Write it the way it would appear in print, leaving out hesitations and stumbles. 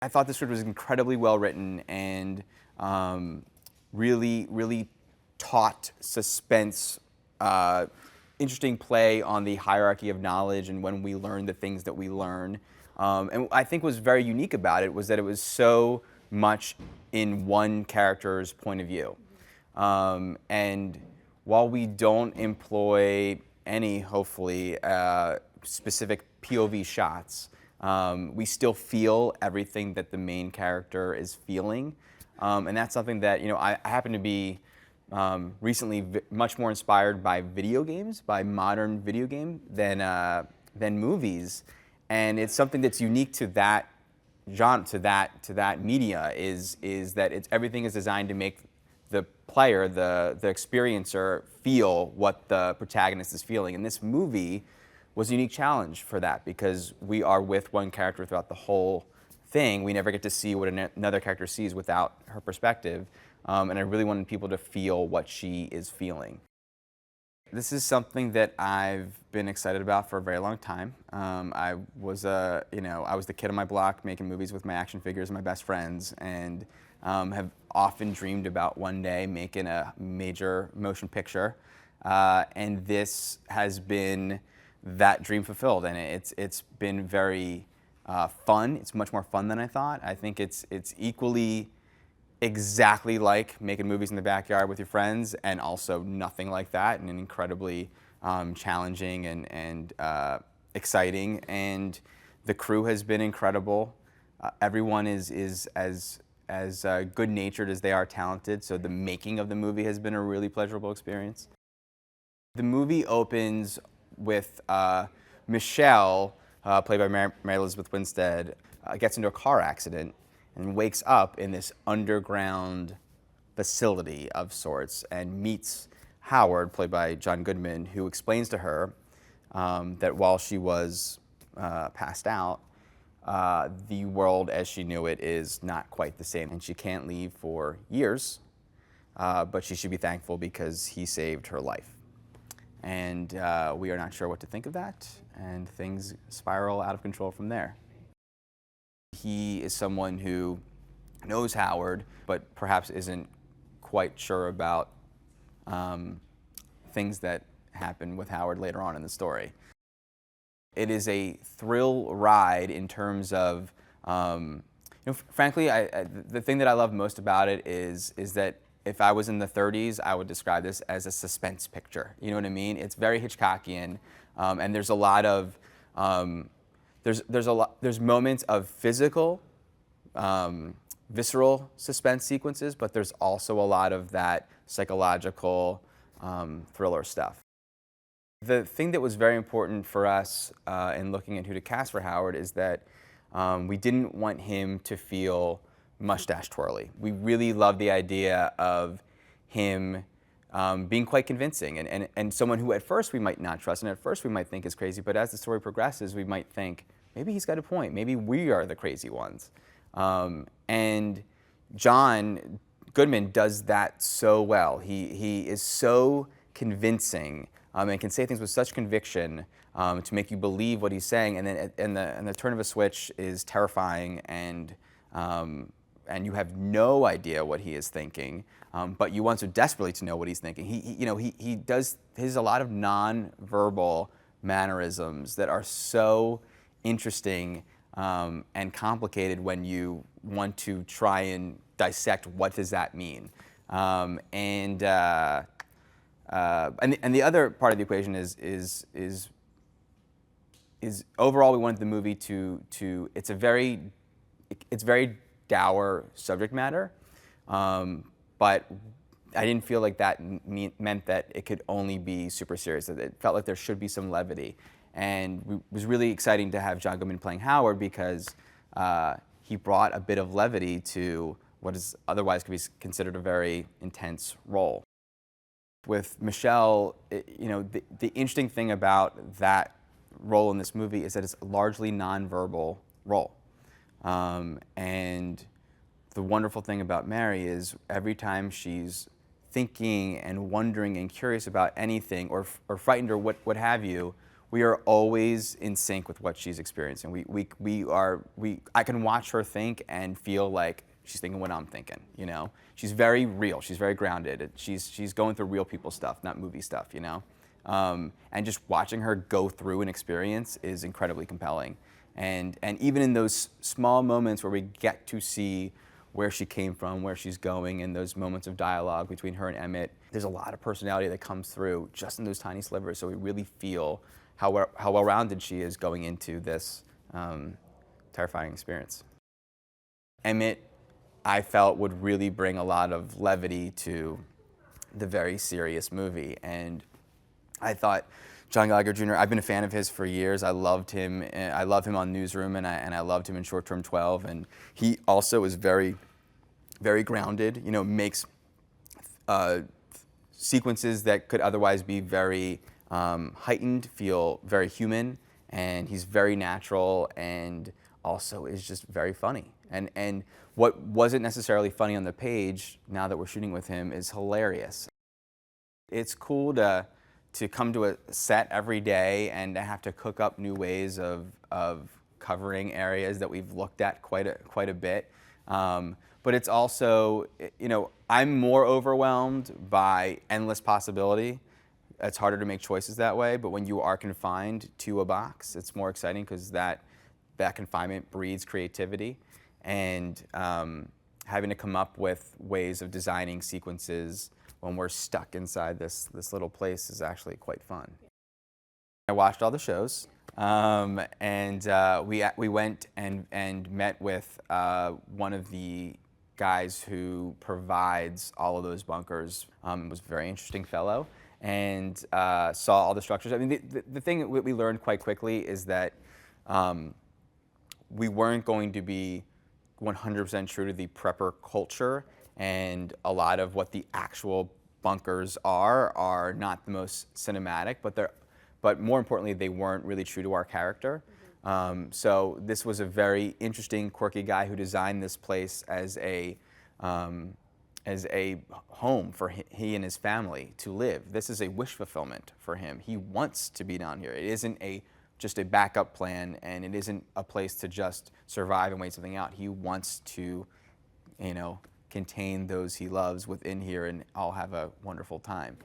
I thought the script was incredibly well written and really taut suspense, interesting play on the hierarchy of knowledge and when we learn the things that we learn. And I think was very unique about it was that it was so much in one character's point of view. And while we don't employ any, hopefully, specific POV shots, we still feel everything that the main character is feeling. And that's something that, I happen to be recently much more inspired by video games, by modern video game than movies. And it's something that's unique to that genre, to that media, is that everything is designed to make the player, the experiencer, feel what the protagonist is feeling. And this movie was a unique challenge for that because we are with one character throughout the whole thing. We never get to see what another character sees without her perspective. And I really wanted people to feel what she is feeling. This is something that I've been excited about for a very long time. I was the kid on my block making movies with my action figures and my best friends, and have often dreamed about one day making a major motion picture. And this has been that dream fulfilled, and it's been very fun. It's much more fun than I thought. I think it's equally exactly like making movies in the backyard with your friends, and also nothing like that, and incredibly challenging and exciting. And the crew has been incredible. Everyone is as good-natured as they are talented, so the making of the movie has been a really pleasurable experience. The movie opens with Michelle, played by Mary Elizabeth Winstead, gets into a car accident and wakes up in this underground facility of sorts and meets Howard, played by John Goodman, who explains to her that while she was passed out, the world as she knew it is not quite the same, and she can't leave for years, but she should be thankful because he saved her life. And we are not sure what to think of that, and things spiral out of control from there. He is someone who knows Howard, but perhaps isn't quite sure about things that happen with Howard later on in the story. It is a thrill ride in terms of, frankly, the thing that I love most about it is that if I was in the 30s, I would describe this as a suspense picture. You know what I mean? It's very Hitchcockian, and there's a lot of there's moments of physical, visceral suspense sequences, but there's also a lot of that psychological thriller stuff. The thing that was very important for us in looking at who to cast for Howard is that we didn't want him to feel mustache twirly. We really loved the idea of him being quite convincing and someone who at first we might not trust and at first we might think is crazy, but as the story progresses we might think, maybe he's got a point, maybe we are the crazy ones. And John Goodman does that so well. He is so convincing and can say things with such conviction to make you believe what he's saying, and then and the turn of a switch is terrifying, and you have no idea what he is thinking, but you want so desperately to know what he's thinking. He has a lot of non-verbal mannerisms that are so interesting and complicated when you want to try and dissect what does that mean. And the other part of the equation is overall we wanted the movie to it's very dour subject matter, but I didn't feel like that meant that it could only be super serious. It felt like there should be some levity, and it was really exciting to have John Goodman playing Howard because he brought a bit of levity to what is otherwise could be considered a very intense role. With Michelle, the interesting thing about that role in this movie is that it's a largely nonverbal role. And the wonderful thing about Mary is every time she's thinking and wondering and curious about anything or frightened or what have you, we are always in sync with what she's experiencing. I can watch her think and feel like she's thinking what I'm thinking, you know? She's very real, she's very grounded. She's going through real people stuff, not movie stuff, you know? And just watching her go through an experience is incredibly compelling. And even in those small moments where we get to see where she came from, where she's going, and those moments of dialogue between her and Emmett, there's a lot of personality that comes through just in those tiny slivers, so we really feel how well-rounded she is going into this terrifying experience. Emmett, I felt, would really bring a lot of levity to the very serious movie, and I thought John Gallagher Jr., I've been a fan of his for years. I loved him. I love him on Newsroom, and I loved him in Short Term 12. And he also is very, very grounded. You know, makes sequences that could otherwise be very heightened feel very human. And he's very natural, and also is just very funny. And what wasn't necessarily funny on the page, now that we're shooting with him, is hilarious. It's cool to come to a set every day and to have to cook up new ways of covering areas that we've looked at quite a bit. But it's also, you know, I'm more overwhelmed by endless possibility. It's harder to make choices that way, but when you are confined to a box, it's more exciting because that confinement breeds creativity. And having to come up with ways of designing sequences when we're stuck inside this little place is actually quite fun. I watched all the shows, and we went and met with one of the guys who provides all of those bunkers. Was a very interesting fellow, and saw all the structures. I mean, the thing that we learned quite quickly is that we weren't going to be 100% true to the prepper culture, and a lot of what the actual bunkers are not the most cinematic, but more importantly, they weren't really true to our character. So this was a very interesting, quirky guy who designed this place as a home for he and his family to live. This is a wish fulfillment for him. He wants to be down here. It isn't just a backup plan, and it isn't a place to just survive and wait something out. He wants to, you know, contain those he loves within here and all have a wonderful time.